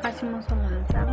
Kasih masalah jam.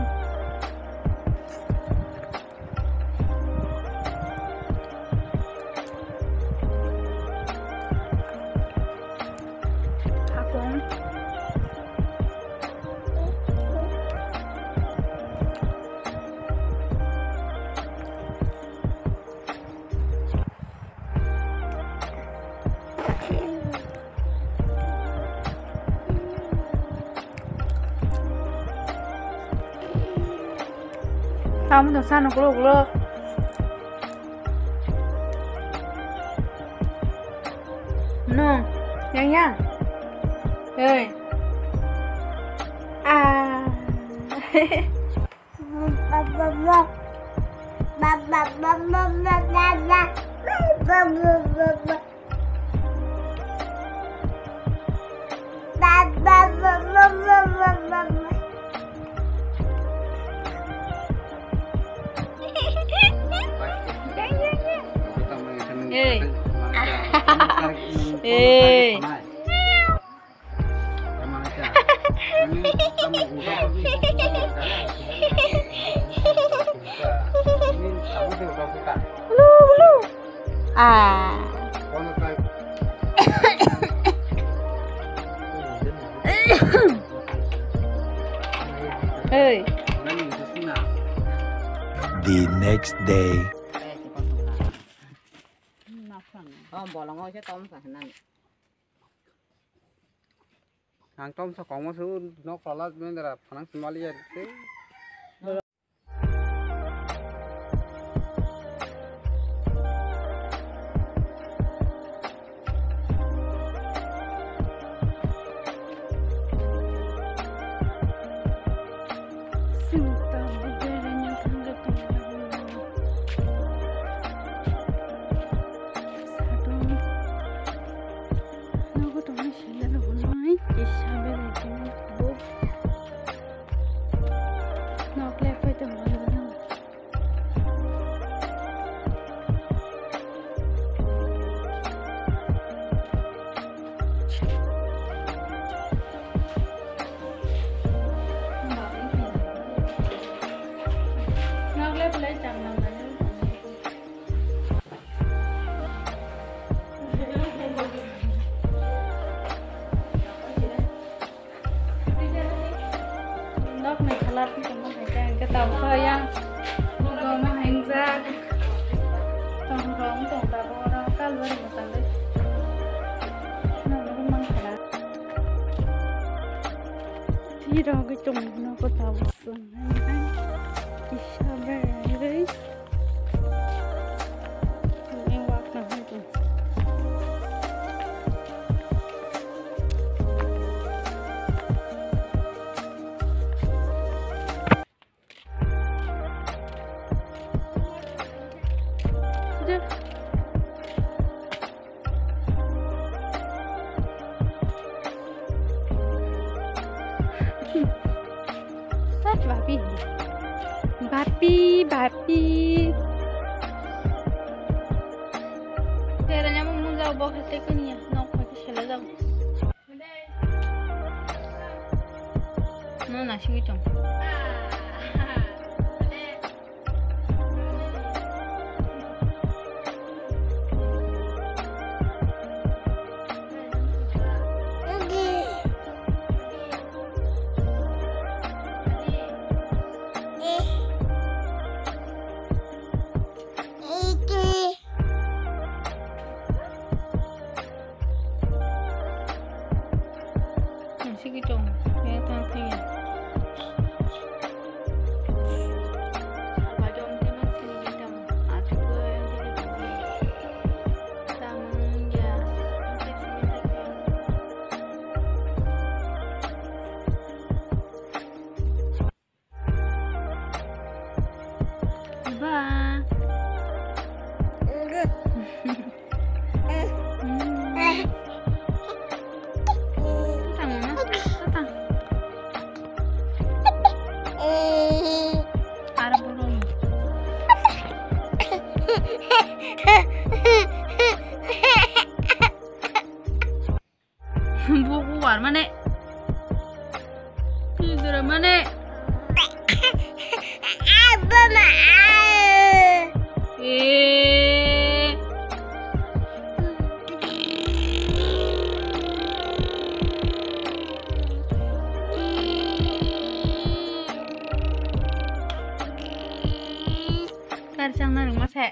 Kamu tuh sana gulung. No, yang. Ơi. À. The next day. Bỏ lòng ngôi chứ tôm phải năn. Hàng tôm sao có một số nó có là nên là phản ứng sinh lý thế. Cái tàu khơi á, rồi mà hành ra tàu rống tàu tàu đó cá luôn mà tàu đấy, nó cũng mang phải đá. Thì đó cái trùng nó có tàu sườn hay cái sao về đấy, em quạt nó hay rồi. api. Teranya mau jauh bawa hati ke ni ya, nak pakai sila jauh. No nasi gitu. Nasi gitu, ya tangkanya. Buku war mana? Tidur mana? Apa mah? Karcang nang mas he.